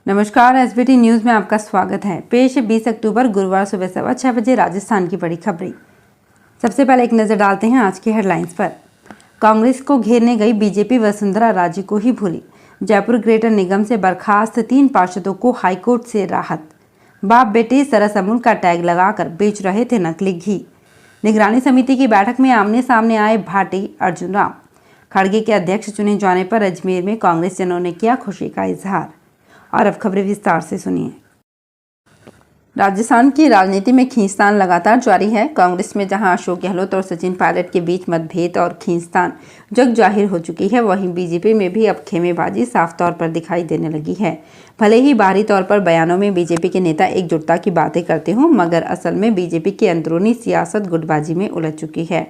नमस्कार, SBT news में आपका स्वागत है। पेश 20 अक्टूबर गुरुवार सुबह 6:15 बजे राजस्थान की बड़ी खबरें। सबसे पहले एक नजर डालते हैं आज की हेडलाइंस पर। कांग्रेस को घेरने गई बीजेपी वसुंधरा राजे को ही भूली। जयपुर ग्रेटर निगम से बर्खास्त 3 पार्षदों को हाईकोर्ट से राहत। बाप बेटे सरस अमूल का टैग लगाकर बेच रहे थे नकली घी। निगरानी समिति की बैठक में आमने सामने आए भाटी अर्जुन राम। खड़गे के अध्यक्ष चुने जाने पर अजमेर में कांग्रेस जनों ने किया खुशी का इजहार। और अब खबरें विस्तार से सुनिए। राजस्थान की राजनीति में खींचतान लगातार जारी है। कांग्रेस में जहां अशोक गहलोत और सचिन पायलट के बीच मतभेद और खींचतान जग जाहिर हो चुकी है, वहीं बीजेपी में भी अब खेमेबाजी साफ तौर पर दिखाई देने लगी है। भले ही बाहरी तौर पर बयानों में बीजेपी के नेता एकजुटता की बातें करते हों, मगर असल में बीजेपी की अंदरूनी सियासत गुटबाजी में उलझ चुकी है।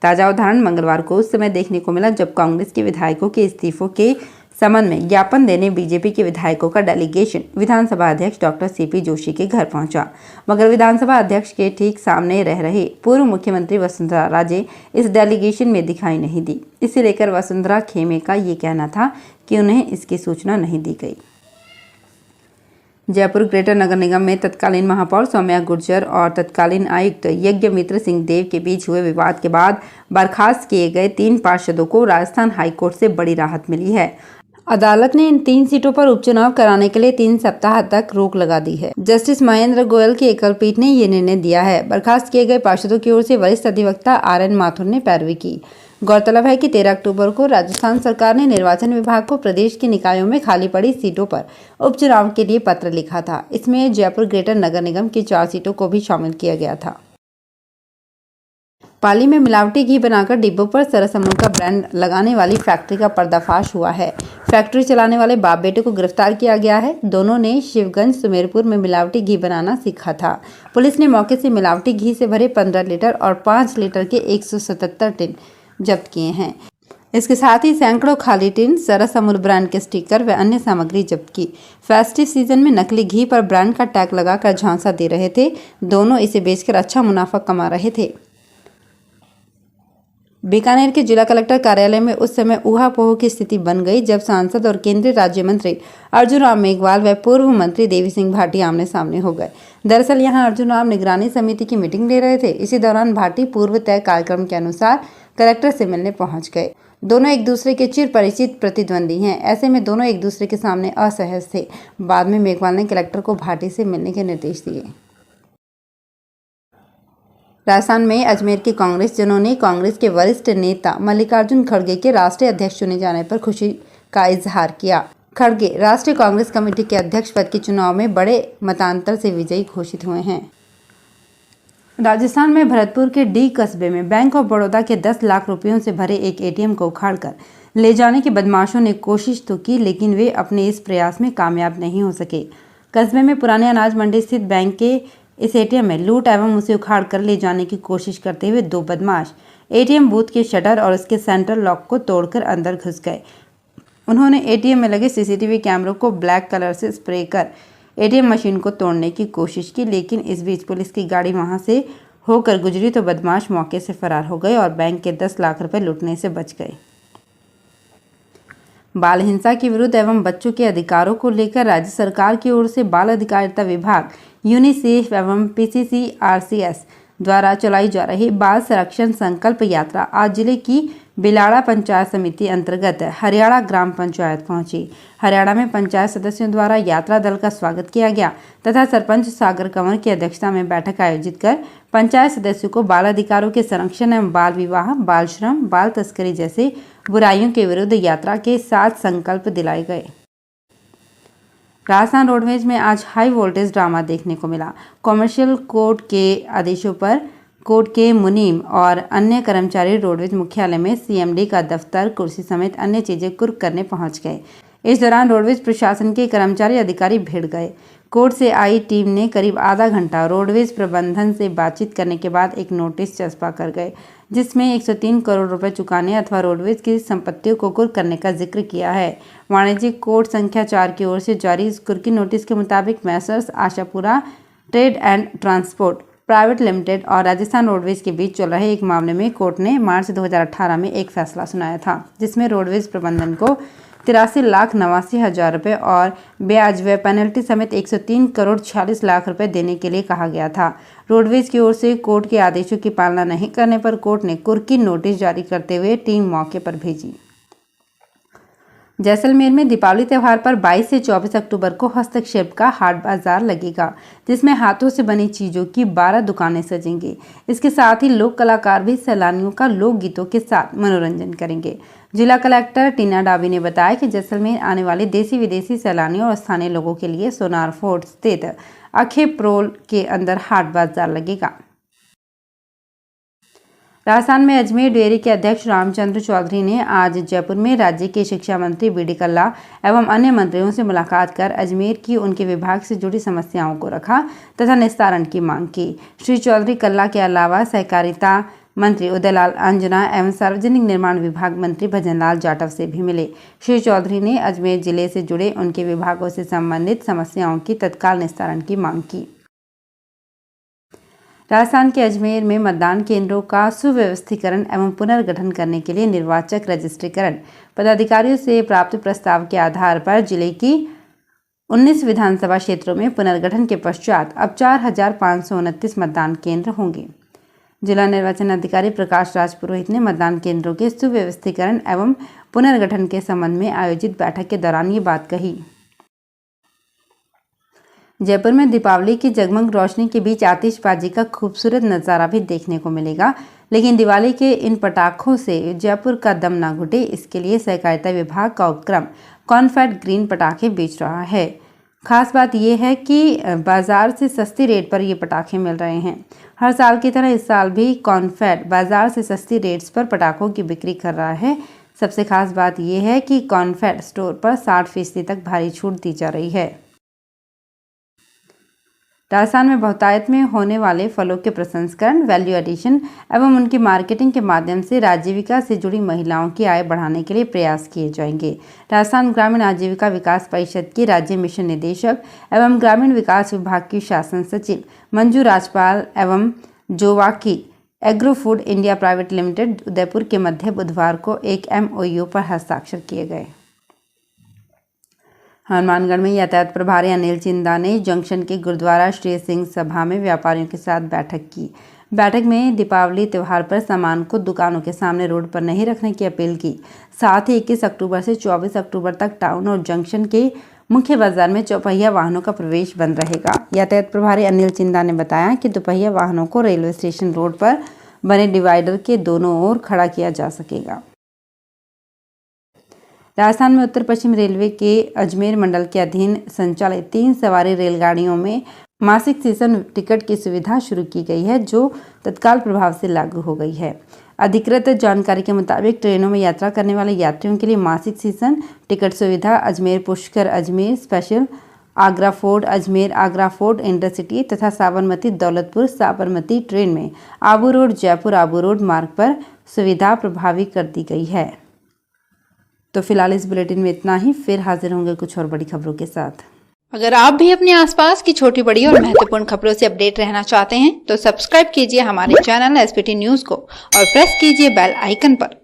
ताजा उदाहरण मंगलवार को उस समय देखने को मिला जब कांग्रेस के विधायकों के इस्तीफों के संबंध में ज्ञापन देने बीजेपी के विधायकों का डेलीगेशन विधानसभा अध्यक्ष डॉक्टर सीपी जोशी के घर पहुंचा, मगर विधानसभा अध्यक्ष के ठीक सामने रह रहे पूर्व मुख्यमंत्री वसुंधरा राजे इस डेलीगेशन में दिखाई नहीं दी। इसे लेकर वसुंधरा खेमे का ये कहना था कि उन्हें इसकी सूचना नहीं दी गई। जयपुर ग्रेटर नगर निगम में तत्कालीन महापौर सौम्या गुर्जर और तत्कालीन आयुक्त यज्ञमित्र सिंह देव के बीच हुए विवाद के बाद बर्खास्त किए गए 3 पार्षदों को राजस्थान हाईकोर्ट से बड़ी राहत मिली है। अदालत ने इन 3 सीटों पर उपचुनाव कराने के लिए 3 सप्ताह तक रोक लगा दी है। जस्टिस महेंद्र गोयल की एकल पीठ ने ये निर्णय दिया है। बर्खास्त किए गए पार्षदों की ओर से वरिष्ठ अधिवक्ता RN माथुर ने पैरवी की। गौरतलब है कि 13 अक्टूबर को राजस्थान सरकार ने निर्वाचन विभाग को प्रदेश के निकायों में खाली पड़ी सीटों पर उपचुनाव के लिए पत्र लिखा था। इसमें जयपुर ग्रेटर नगर निगम की 4 सीटों को भी शामिल किया गया था। पाली में मिलावटी घी बनाकर डिब्बों पर सरस अमूल का ब्रांड लगाने वाली फैक्ट्री का पर्दाफाश हुआ है। फैक्ट्री चलाने वाले बाप बेटे को गिरफ्तार किया गया है। दोनों ने शिवगंज सुमेरपुर में मिलावटी घी बनाना सीखा था। पुलिस ने मौके से मिलावटी घी से भरे 15 लीटर और 5 लीटर के 177 टिन जब्त किए हैं। इसके साथ ही सैकड़ों खाली टिन सरस अमूल ब्रांड के स्टिकर व अन्य सामग्री जब्त की। फेस्टिव सीजन में नकली घी पर ब्रांड का टैग लगाकर झांसा दे रहे थे। दोनों इसे बेचकर अच्छा मुनाफा कमा रहे थे। बीकानेर के जिला कलेक्टर कार्यालय में उस समय ऊहापोह की स्थिति बन गई जब सांसद और केंद्रीय राज्य मंत्री अर्जुन राम मेघवाल व पूर्व मंत्री देवी सिंह भाटी आमने सामने हो गए। दरअसल यहां अर्जुन राम निगरानी समिति की मीटिंग ले रहे थे। इसी दौरान भाटी पूर्व तय कार्यक्रम के अनुसार कलेक्टर से मिलने पहुंच गए। दोनों एक दूसरे के चिर परिचित प्रतिद्वंदी हैं। ऐसे में दोनों एक दूसरे के सामने असहज थे। बाद में मेघवाल ने कलेक्टर को भाटी से मिलने के निर्देश दिए। राजस्थान में अजमेर के कांग्रेस जनों ने कांग्रेस के वरिष्ठ नेता मल्लिकार्जुन खड़गे के राष्ट्रीय अध्यक्ष चुने जाने पर खुशी का इजहार किया। खड़गे राष्ट्रीय कांग्रेस कमेटी के अध्यक्ष पद के चुनाव में बड़े मतांतर से विजयी घोषित हुए हैं। राजस्थान में भरतपुर के डी कस्बे में बैंक ऑफ बड़ौदा के 10 लाख रुपयों से भरे एक ATM को उखाड़कर ले जाने के बदमाशों ने कोशिश तो की, लेकिन वे अपने इस प्रयास में कामयाब नहीं हो सके। कस्बे में पुराने अनाज मंडी स्थित बैंक के इस ATM में लूट एवं उसे उखाड़ कर ले जाने की कोशिश करते हुए 2 बदमाश ATM बूथ के शटर और उसके सेंट्रल लॉक को तोड़कर अंदर घुस गए। उन्होंने ATM में लगे CCTV कैमरों को ब्लैक कलर से स्प्रे कर ATM मशीन को तोड़ने की कोशिश की, लेकिन इस बीच पुलिस की गाड़ी वहां से होकर गुजरी तो बदमाश मौके से फरार हो गए और बैंक के 10 लाख रुपए लूटने से बच गए। बाल हिंसा के विरुद्ध एवं बच्चों के अधिकारों को लेकर राज्य सरकार की ओर से बाल अधिकारिता विभाग, यूनिसेफ एवं PCCRCS द्वारा चलाई जा रही बाल संरक्षण संकल्प यात्रा आज जिले की बिलाड़ा पंचायत समिति अंतर्गत हरियाणा ग्राम पंचायत पहुंची। हरियाणा में पंचायत सदस्यों द्वारा यात्रा दल का स्वागत किया गया तथा सरपंच सागर कंवर की अध्यक्षता में बैठक आयोजित कर पंचायत सदस्यों को बाल अधिकारों के संरक्षण एवं बाल विवाह, बाल श्रम, बाल तस्करी जैसे बुराइयों के विरुद्ध यात्रा के 7 संकल्प दिलाए गए। राजस्थान रोडवेज में आज हाई वोल्टेज ड्रामा देखने को मिला। कॉमर्शियल कोर्ट के आदेशों पर कोर्ट के मुनीम और अन्य कर्मचारी रोडवेज मुख्यालय में CMD का दफ्तर, कुर्सी समेत अन्य चीजें कुर्क करने पहुंच गए। इस दौरान रोडवेज प्रशासन के कर्मचारी अधिकारी भिड़ गए। कोर्ट से आई टीम ने करीब आधा घंटा रोडवेज प्रबंधन से बातचीत करने के बाद एक नोटिस चस्पा कर गए, जिसमें 103 करोड़ रुपए चुकाने अथवा रोडवेज की संपत्तियों को कुर्क करने का जिक्र किया है। वाणिज्यिक कोर्ट संख्या 4 की ओर से जारी इस कुर्की नोटिस के मुताबिक Messrs Ashapura trade and transport private limited और राजस्थान रोडवेज के बीच चल रहे एक मामले में कोर्ट ने मार्च 2018 में एक फैसला सुनाया था, जिसमें रोडवेज प्रबंधन को 83,89,000 रुपये और ब्याज व पेनल्टी समेत 103 करोड़ 46 लाख रुपए देने के लिए कहा गया था। रोडवेज की ओर से कोर्ट के आदेशों की पालना नहीं करने पर कोर्ट ने कुर्की नोटिस जारी करते हुए टीम मौके पर भेजी। जैसलमेर में दीपावली त्यौहार पर 22 से 24 अक्टूबर को हस्तक्षेप का हाट बाजार लगेगा, जिसमें हाथों से बनी चीजों की 12 दुकानें सजेंगी। इसके साथ ही लोक कलाकार भी सैलानियों का लोकगीतों के साथ मनोरंजन करेंगे। जिला कलेक्टर टीना डाबी ने बताया कि जैसलमेर आने वाले देसी विदेशी सैलानियों और स्थानीय लोगों के लिए सोनार फोर्ट स्थित अखेप्रोल के अंदर हाट बाजार लगेगा। राजस्थान में अजमेर डेयरी के अध्यक्ष रामचंद्र चौधरी ने आज जयपुर में राज्य के शिक्षा मंत्री बी.डी. कल्ला एवं अन्य मंत्रियों से मुलाकात कर अजमेर की उनके विभाग से जुड़ी समस्याओं को रखा तथा निस्तारण की मांग की। श्री चौधरी कल्ला के अलावा सहकारिता मंत्री उदयलाल अंजना एवं सार्वजनिक निर्माण विभाग मंत्री भजनलाल जाटव से भी मिले। श्री चौधरी ने अजमेर जिले से जुड़े उनके विभागों से संबंधित समस्याओं की तत्काल निस्तारण की मांग की। राजस्थान के अजमेर में मतदान केंद्रों का सुव्यवस्थीकरण एवं पुनर्गठन करने के लिए निर्वाचक रजिस्ट्रीकरण पदाधिकारियों से प्राप्त प्रस्ताव के आधार पर जिले की 19 विधानसभा क्षेत्रों में पुनर्गठन के पश्चात अब 4,529 मतदान केंद्र होंगे। जिला निर्वाचन अधिकारी प्रकाश राज पुरोहित ने मतदान केंद्रों के सुव्यवस्थीकरण एवं पुनर्गठन के संबंध में आयोजित बैठक के दौरान ये बात कही। जयपुर में दीपावली की जगमग रोशनी के बीच आतिशबाजी का खूबसूरत नज़ारा भी देखने को मिलेगा, लेकिन दिवाली के इन पटाखों से जयपुर का दम ना घुटे, इसके लिए सहकारिता विभाग का उपक्रम कॉन्फेट ग्रीन पटाखे बेच रहा है। खास बात यह है कि बाजार से सस्ती रेट पर ये पटाखे मिल रहे हैं। हर साल की तरह इस साल भी कॉन्फेट बाजार से सस्ती रेट्स पर पटाखों की बिक्री कर रहा है। सबसे खास बात यह है कि कॉन्फेट स्टोर पर 60% तक भारी छूट दी जा रही है। राजस्थान में बहुतायत में होने वाले फलों के प्रसंस्करण, वैल्यू एडिशन एवं उनकी मार्केटिंग के माध्यम से आजीविका से जुड़ी महिलाओं की आय बढ़ाने के लिए प्रयास किए जाएंगे। राजस्थान ग्रामीण आजीविका विकास परिषद की राज्य मिशन निदेशक एवं ग्रामीण विकास विभाग की शासन सचिव मंजू राजपाल एवं Jowaki agro food India private limited Udaipur के मध्य बुधवार को एक MOU पर हस्ताक्षर किए गए। हनुमानगढ़ में यातायात प्रभारी अनिल चिंदा ने जंक्शन के गुरुद्वारा श्री सिंह सभा में व्यापारियों के साथ बैठक की। बैठक में दीपावली त्यौहार पर सामान को दुकानों के सामने रोड पर नहीं रखने की अपील की। साथ ही 21 अक्टूबर से 24 अक्टूबर तक टाउन और जंक्शन के मुख्य बाजार में चौपहिया वाहनों का प्रवेश बंद रहेगा। यातायात प्रभारी अनिल चिंदा ने बताया कि दोपहिया वाहनों को रेलवे स्टेशन रोड पर बने डिवाइडर के दोनों ओर खड़ा किया जा सकेगा। राजस्थान में उत्तर पश्चिम रेलवे के अजमेर मंडल के अधीन संचालित 3 सवारी रेलगाड़ियों में मासिक सीजन टिकट की सुविधा शुरू की गई है, जो तत्काल प्रभाव से लागू हो गई है। अधिकृत जानकारी के मुताबिक ट्रेनों में यात्रा करने वाले यात्रियों के लिए मासिक सीजन टिकट सुविधा Ajmer Pushkar Ajmer special, Agra fort Ajmer Agra fort intercity तथा साबरमती दौलतपुर साबरमती ट्रेन में आबू रोड जयपुर आबू रोड मार्ग पर सुविधा प्रभावी कर दी गई है। तो फिलहाल इस बुलेटिन में इतना ही। फिर हाजिर होंगे कुछ और बड़ी खबरों के साथ। अगर आप भी अपने आसपास की छोटी बड़ी और महत्वपूर्ण खबरों से अपडेट रहना चाहते हैं तो सब्सक्राइब कीजिए हमारे चैनल SBT न्यूज को और प्रेस कीजिए बेल आइकन पर।